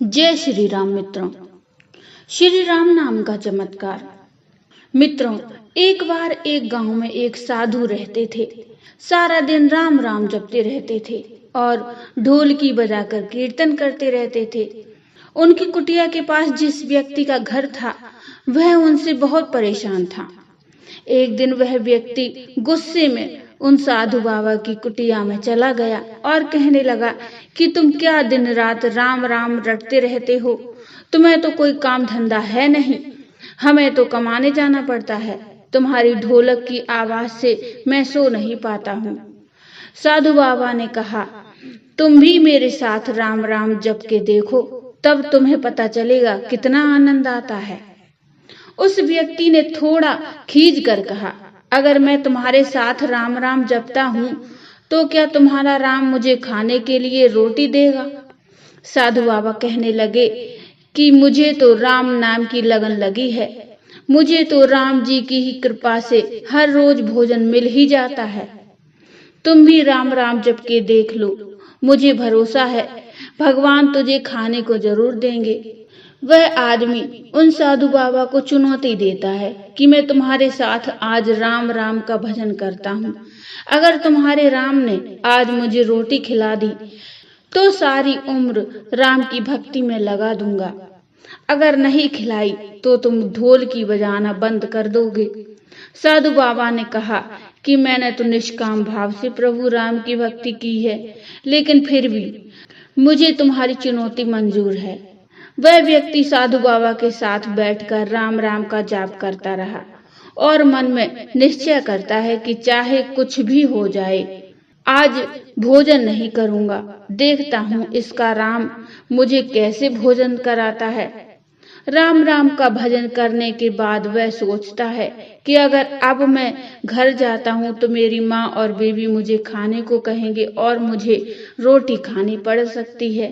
जय श्री राम मित्रों। श्री राम नाम का चमत्कार। मित्रों, एक बार एक गांव में एक साधु रहते थे। सारा दिन राम राम जपते रहते थे और ढोलकी बजाकर कीर्तन करते रहते थे। उनकी कुटिया के पास जिस व्यक्ति का घर था वह उनसे बहुत परेशान था। एक दिन वह व्यक्ति गुस्से में उन साधु बाबा की कुटिया में चला गया और कहने लगा कि तुम क्या दिन रात राम राम रटते रहते हो? तुम्हें तो कोई काम धंधा है नहीं, हमें तो कमाने जाना पड़ता है। तुम्हारी ढोलक की आवाज से मैं सो नहीं पाता हूँ। साधु बाबा ने कहा, तुम भी मेरे साथ राम राम जप के देखो, तब तुम्हें पता चलेगा कितना आनंद आता है। उस व्यक्ति ने थोड़ा खींच कर कहा, अगर मैं तुम्हारे साथ राम राम जपता हूँ तो क्या तुम्हारा राम मुझे खाने के लिए रोटी देगा? साधु बाबा कहने लगे कि मुझे तो राम नाम की लगन लगी है। मुझे तो राम जी की ही कृपा से हर रोज भोजन मिल ही जाता है। तुम भी राम राम जप के देख लो, मुझे भरोसा है भगवान तुझे खाने को जरूर देंगे। वह आदमी उन साधु बाबा को चुनौती देता है कि मैं तुम्हारे साथ आज राम राम का भजन करता हूँ। अगर तुम्हारे राम ने आज मुझे रोटी खिला दी तो सारी उम्र राम की भक्ति में लगा दूंगा। अगर नहीं खिलाई तो तुम ढोल की बजाना बंद कर दोगे। साधु बाबा ने कहा कि मैंने तो निष्काम भाव से प्रभु राम की भक्ति की है, लेकिन फिर भी मुझे तुम्हारी चुनौती मंजूर है। वह व्यक्ति साधु बाबा के साथ बैठकर राम राम का जाप करता रहा और मन में निश्चय करता है कि चाहे कुछ भी हो जाए, आज भोजन नहीं करूंगा। देखता हूँ इसका राम मुझे कैसे भोजन कराता है। राम राम का भजन करने के बाद वह सोचता है कि अगर अब मैं घर जाता हूँ तो मेरी माँ और बेबी मुझे खाने को कहेंगे और मुझे रोटी खानी पड़ सकती है,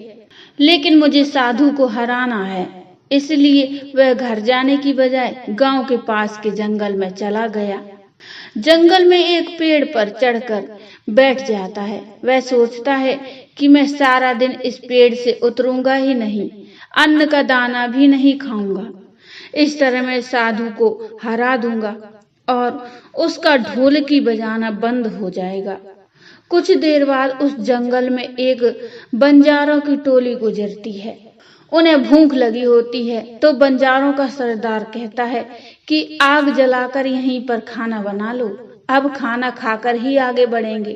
लेकिन मुझे साधु को हराना है। इसलिए वह घर जाने की बजाय गांव के पास के जंगल में चला गया। जंगल में एक पेड़ पर चढ़कर बैठ जाता है। वह सोचता है कि मैं सारा दिन इस पेड़ से उतरूंगा ही नहीं, अन्न का दाना भी नहीं खाऊंगा। इस तरह मैं साधु को हरा दूंगा और उसका ढोलकी बजाना बंद हो जाएगा। कुछ देर बाद उस जंगल में एक बंजारों की टोली गुजरती है। उन्हें भूख लगी होती है तो बंजारों का सरदार कहता है कि आग जलाकर यहीं पर खाना बना लो, अब खाना खाकर ही आगे बढ़ेंगे।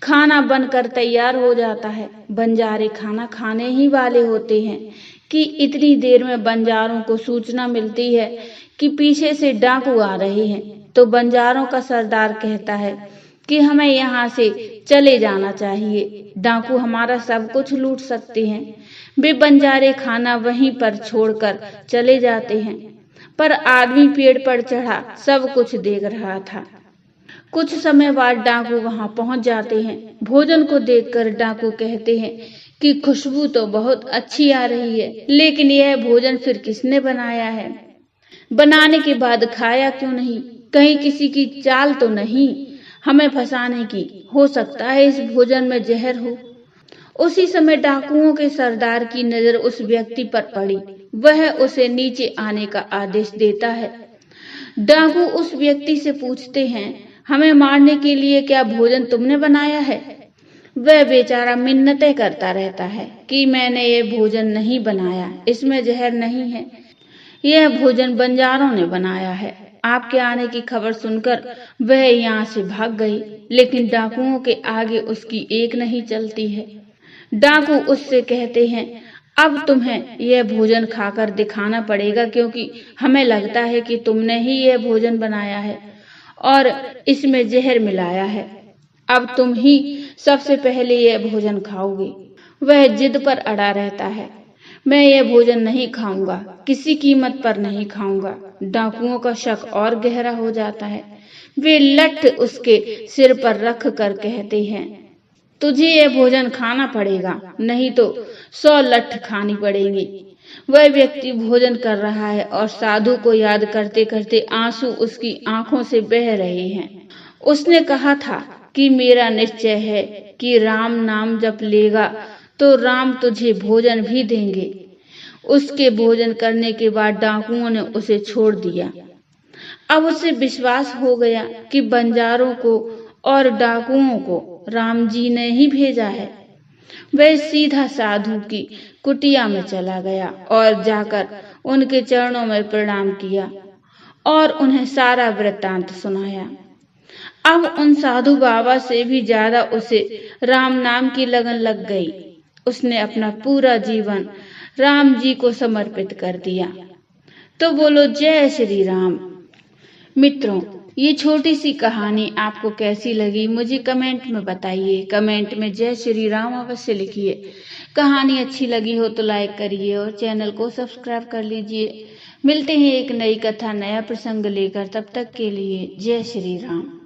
खाना बनकर तैयार हो जाता है। बंजारे खाना खाने ही वाले होते हैं कि इतनी देर में बंजारों को सूचना मिलती है कि पीछे से डाकू आ रहे हैं। तो बंजारों का सरदार कहता है कि हमें यहाँ से चले जाना चाहिए, डाकू हमारा सब कुछ लूट सकते हैं। वे बंजारे खाना वहीं पर छोड़कर चले जाते हैं, पर आदमी पेड़ पर चढ़ा सब कुछ देख रहा था। कुछ समय बाद डाकू वहां पहुंच जाते हैं। भोजन को देखकर डाकू कहते हैं कि खुशबू तो बहुत अच्छी आ रही है, लेकिन यह भोजन फिर किसने बनाया है? बनाने के बाद खाया क्यों नहीं? कहीं किसी की चाल तो नहीं हमें फंसाने की? हो सकता है इस भोजन में जहर हो। उसी समय डाकुओं के सरदार की नजर उस व्यक्ति पर पड़ी। वह उसे नीचे आने का आदेश देता है। डाकू उस व्यक्ति से पूछते हैं, हमें मारने के लिए क्या भोजन तुमने बनाया है? वह बेचारा मिन्नतें करता रहता है कि मैंने ये भोजन नहीं बनाया, इसमें जहर नहीं है, यह भोजन बंजारों ने बनाया है। आपके आने की खबर सुनकर वह यहाँ से भाग गई, लेकिन डाकुओं के आगे उसकी एक नहीं चलती है। डाकू उससे कहते हैं, अब तुम्हें यह भोजन खाकर दिखाना पड़ेगा, क्योंकि हमें लगता है कि तुमने ही यह भोजन बनाया है और इसमें जहर मिलाया है। अब तुम ही सबसे पहले यह भोजन खाओगे। वह जिद पर अड़ा रहता है, मैं यह भोजन नहीं खाऊंगा, किसी कीमत पर नहीं खाऊंगा। डाकुओं का शक और गहरा हो जाता है। वे लठ उसके सिर पर रख कर कहते हैं, तुझे यह भोजन खाना पड़ेगा, नहीं तो 100 लठ खानी पड़ेगी। वह व्यक्ति भोजन कर रहा है और साधु को याद करते करते आंसू उसकी आंखों से बह रहे हैं। उसने कहा था कि मेरा निश्चय है कि राम नाम जप लेगा तो राम तुझे भोजन भी देंगे। उसके भोजन करने के बाद डाकुओं ने उसे छोड़ दिया। अब उसे विश्वास हो गया कि बंजारों को और डाकुओं को राम जी ने ही भेजा है। वह सीधा साधु की कुटिया में चला गया और जाकर उनके चरणों में प्रणाम किया और उन्हें सारा वृत्तांत सुनाया। अब उन साधु बाबा से भी ज्यादा उसे राम नाम की लगन लग गई। उसने अपना पूरा जीवन राम जी को समर्पित कर दिया। तो बोलो जय श्री राम। मित्रों, ये छोटी सी कहानी आपको कैसी लगी मुझे कमेंट में बताइए। कमेंट में जय श्री राम अवश्य लिखिए। कहानी अच्छी लगी हो तो लाइक करिए और चैनल को सब्सक्राइब कर लीजिए। मिलते हैं एक नई कथा नया प्रसंग लेकर, तब तक के लिए जय श्री राम।